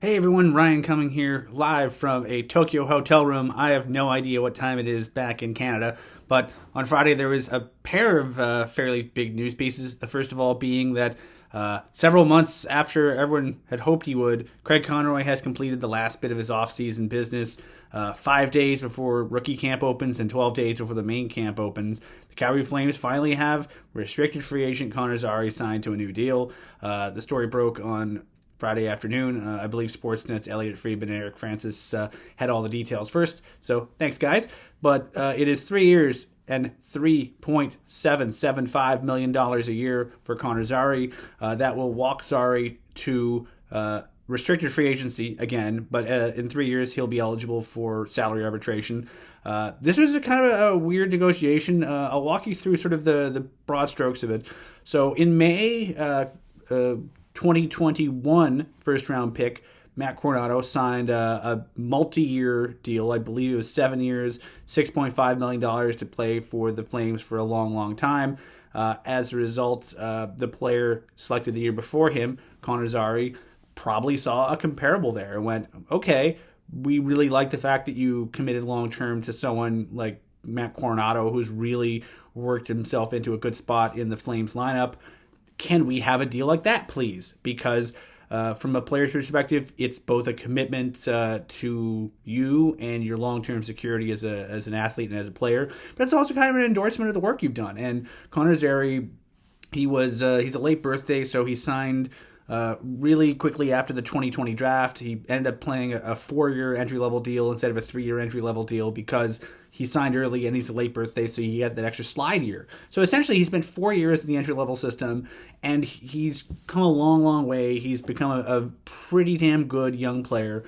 Hey everyone, Ryan coming here live from a Tokyo hotel room. I have no idea what time it is back in Canada, but on Friday there was a pair of fairly big news pieces. The first of all being that several months after everyone had hoped he would, Craig Conroy has completed the last bit of his off-season business. 5 days before rookie camp opens and 12 days before the main camp opens, the Calgary Flames finally have restricted free agent Connor Zary signed to a new deal. The story broke on Friday afternoon. I believe Sportsnet's Elliot Friedman and Eric Francis had all the details first. So thanks, guys. But it is 3 years and $3.775 million a year for Connor Zary. That will walk Zary to restricted free agency again, but in 3 years he'll be eligible for salary arbitration. This was a kind of a weird negotiation. I'll walk you through sort of the broad strokes of it. So in May, 2021 first round pick Matt Coronado signed a multi-year deal. I believe it was 7 years, $6.5 million to play for the Flames for a long, long time. As a result, the player selected the year before him, Connor Zary, probably saw a comparable there and went, okay, we really like the fact that you committed long-term to someone like Matt Coronado, who's really worked himself into a good spot in the Flames lineup. Can we have a deal like that, please? Because from a player's perspective, it's both a commitment to you and your long-term security as an athlete and as a player, but it's also kind of an endorsement of the work you've done. And Connor Zary, he's a late birthday, so he signed really quickly after the 2020 draft. He ended up playing a 4-year entry-level deal instead of a 3-year entry-level deal because he signed early and he's a late birthday, so he had that extra slide year. So essentially, he spent 4 years in the entry-level system, and he's come a long, long way. He's become a pretty damn good young player.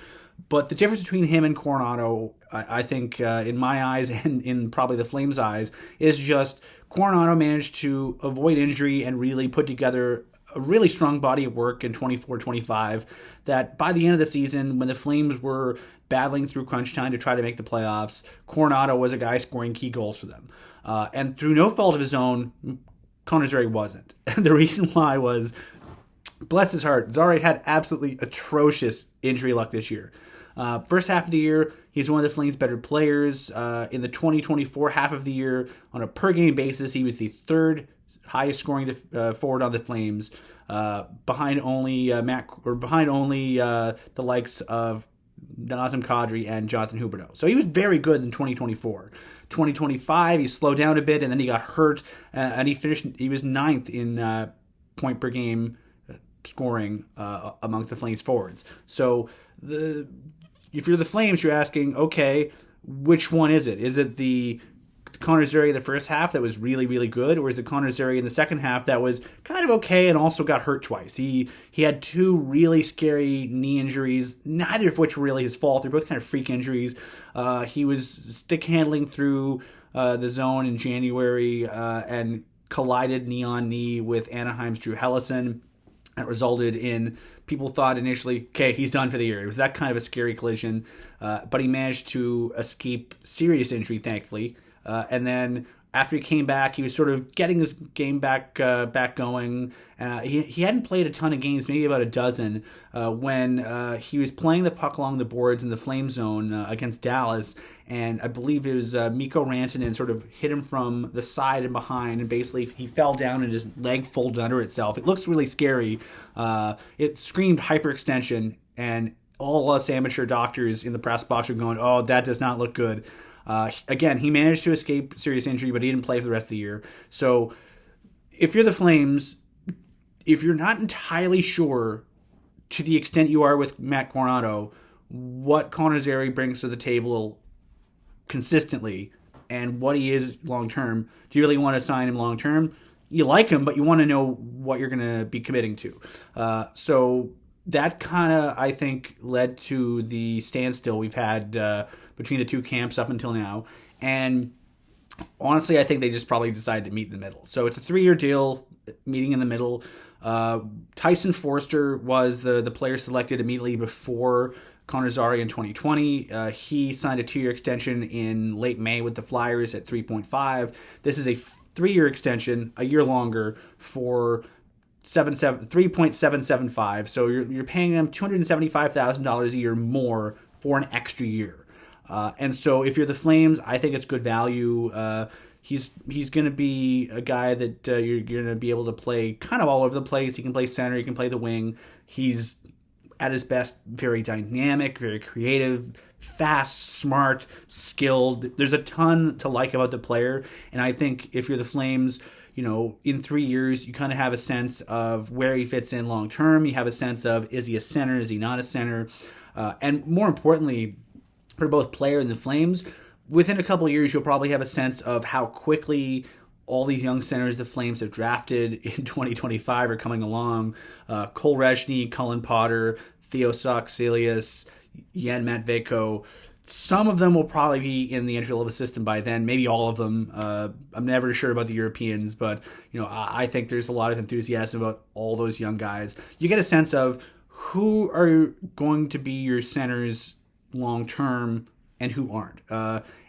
But the difference between him and Coronado, I think, in my eyes and in probably the Flames' eyes, is just Coronado managed to avoid injury and really put together a really strong body of work in 24-25 that by the end of the season, when the Flames were battling through crunch time to try to make the playoffs, Coronado was a guy scoring key goals for them. And through no fault of his own, Connor Zary wasn't. The reason why was, bless his heart, Zary had absolutely atrocious injury luck this year. First half of the year, he's one of the Flames' better players. In the 2024 half of the year, on a per-game basis, he was the third highest scoring forward on the Flames, behind only the likes of Nazem Kadri and Jonathan Huberdeau. So he was very good in 2024. 2025, he slowed down a bit, and then he got hurt, and he was ninth in point per game scoring amongst the Flames forwards. So if you're the Flames, you're asking, okay, which one is it? Is it the Connor Zary in the first half that was really, really good, or is it Connor Zary in the second half that was kind of okay and also got hurt twice? He had two really scary knee injuries, neither of which were really his fault. They're both kind of freak injuries. He was stick handling through the zone in January and collided knee on knee with Anaheim's Drew Helleson. That resulted in, people thought initially, okay, he's done for the year. It was that kind of a scary collision, but he managed to escape serious injury, thankfully. And then after he came back, he was sort of getting his game back going. He hadn't played a ton of games, maybe about a dozen, when he was playing the puck along the boards in the Flame zone against Dallas. And I believe it was Mikko Rantanen sort of hit him from the side and behind, and basically he fell down and his leg folded under itself. It looks really scary. It screamed hyperextension, and all us amateur doctors in the press box are going, "Oh, that does not look good." Again, he managed to escape serious injury, but he didn't play for the rest of the year. So if you're the Flames, if you're not entirely sure, to the extent you are with Matt Coronado, what Connor Zary brings to the table consistently and what he is long-term, do you really want to sign him long-term? You like him, but you want to know what you're going to be committing to. So that kind of, I think, led to the standstill we've had between the two camps up until now. And honestly, I think they just probably decided to meet in the middle. So it's a 3-year deal, meeting in the middle. Tyson Forster was the player selected immediately before Connor Zary in 2020. He signed a 2-year extension in late May with the Flyers at 3.5. This is a 3-year extension, a year longer, for 3.775. So you're paying him $275,000 a year more for an extra year. And so if you're the Flames, I think it's good value. He's going to be a guy that you're going to be able to play kind of all over the place. He can play center, he can play the wing. He's at his best very dynamic, very creative, fast, smart, skilled. There's a ton to like about the player, and I think if you're the Flames, in 3 years, you kind of have a sense of where he fits in long term. You have a sense of, is he a center? Is he not a center? And more importantly, for both player and the Flames, within a couple of years, you'll probably have a sense of how quickly all these young centers the Flames have drafted in 2025 are coming along. Cole Rezhny, Cullen Potter, Theo Stockselius, Jan Matveyko. Some of them will probably be in the entry-level system by then, maybe all of them. I'm never sure about the Europeans, but I think there's a lot of enthusiasm about all those young guys. You get a sense of who are going to be your centers long-term and who aren't.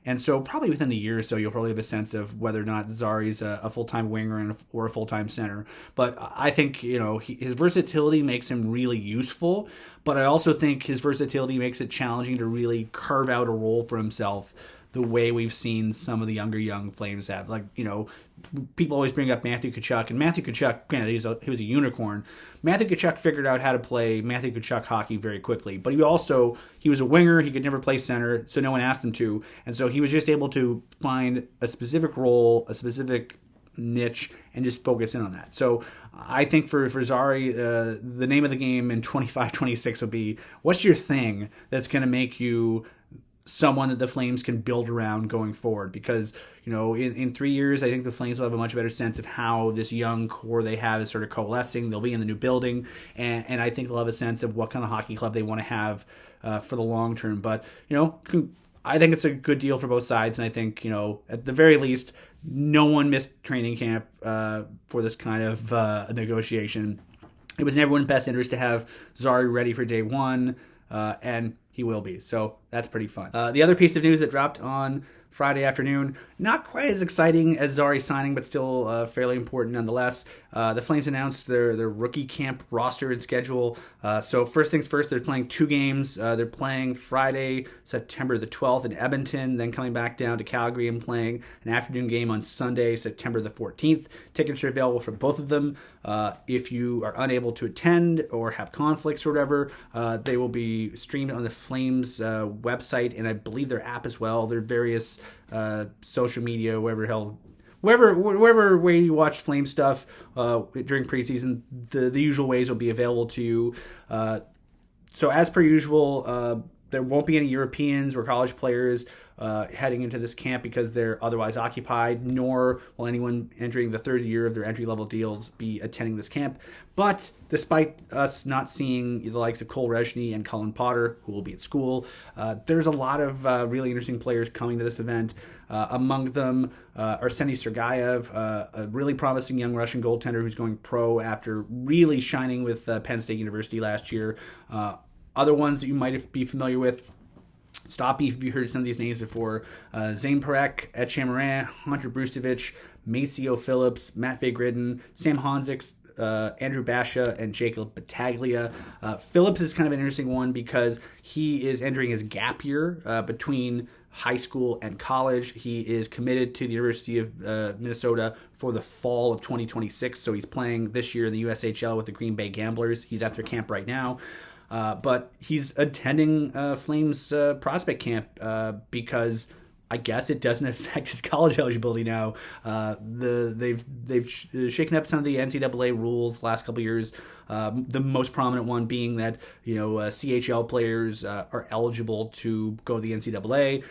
And so probably within a year or so, you'll probably have a sense of whether or not Zary's a full-time winger or a full-time center. But I think, his versatility makes him really useful. But I also think his versatility makes it challenging to really carve out a role for himself the way we've seen some of the younger young Flames have. People always bring up Matthew Tkachuk, and Matthew Tkachuk, granted, he was a unicorn. Matthew Tkachuk figured out how to play Matthew Tkachuk hockey very quickly, but he was a winger. He could never play center, so no one asked him to, and so he was just able to find a specific role, a specific niche, and just focus in on that. So I think for Zary, the name of the game in 25-26 would be, what's your thing that's going to make you someone that the Flames can build around going forward? Because in 3 years, I think the Flames will have a much better sense of how this young core they have is sort of coalescing. They'll be in the new building, and I think they'll have a sense of what kind of hockey club they want to have for the long term. But I think it's a good deal for both sides, and I think at the very least, no one missed training camp for this kind of negotiation. It was in everyone's best interest to have Zary ready for day one, and he will be. So that's pretty fun. The other piece of news that dropped on Friday afternoon, not quite as exciting as Zary signing, but still fairly important nonetheless. The Flames announced their rookie camp roster and schedule. So first things first, they're playing 2 games. They're playing Friday, September the 12th in Edmonton, then coming back down to Calgary and playing an afternoon game on Sunday, September the 14th. Tickets are available for both of them. If you are unable to attend or have conflicts or whatever, they will be streamed on the Flames website, and I believe their app as well. Their various social media, wherever way you watch Flame stuff during preseason, the usual ways will be available to you. So as per usual, there won't be any Europeans or college players heading into this camp because they're otherwise occupied, nor will anyone entering the third year of their entry-level deals be attending this camp. But despite us not seeing the likes of Cole Rezhny and Cullen Potter, who will be at school, there's a lot of really interesting players coming to this event. Among them, Arseny Sergayev, a really promising young Russian goaltender who's going pro after really shining with Penn State University last year. Other ones that you might be familiar with, stop me if you've heard some of these names before. Zane Parekh, Ed Chamarin, Hunter Brustovich, Maceo Phillips, Matvey Gridden, Sam Honzik, Andrew Basha, and Jacob Battaglia. Phillips is kind of an interesting one because he is entering his gap year between high school and college. He is committed to the University of Minnesota for the fall of 2026, so he's playing this year in the USHL with the Green Bay Gamblers. He's at their camp right now. But he's attending Flames prospect camp because I guess it doesn't affect his college eligibility now. They've shaken up some of the NCAA rules the last couple of years. The most prominent one being that CHL players are eligible to go to the NCAA.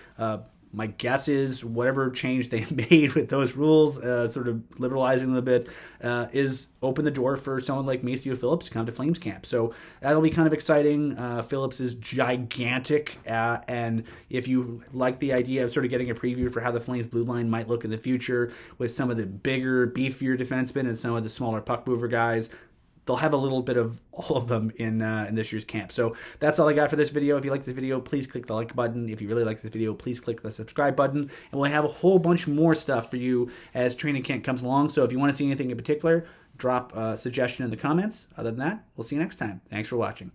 My guess is whatever change they made with those rules, sort of liberalizing them a bit, is open the door for someone like Maceo Phillips to come to Flames camp. So that'll be kind of exciting. Phillips is gigantic, and if you like the idea of sort of getting a preview for how the Flames blue line might look in the future with some of the bigger, beefier defensemen and some of the smaller puck mover guys, they'll have a little bit of all of them in this year's camp. So that's all I got for this video. If you like this video, please click the like button. If you really like this video, please click the subscribe button. And we'll have a whole bunch more stuff for you as training camp comes along. So if you want to see anything in particular, drop a suggestion in the comments. Other than that, we'll see you next time. Thanks for watching.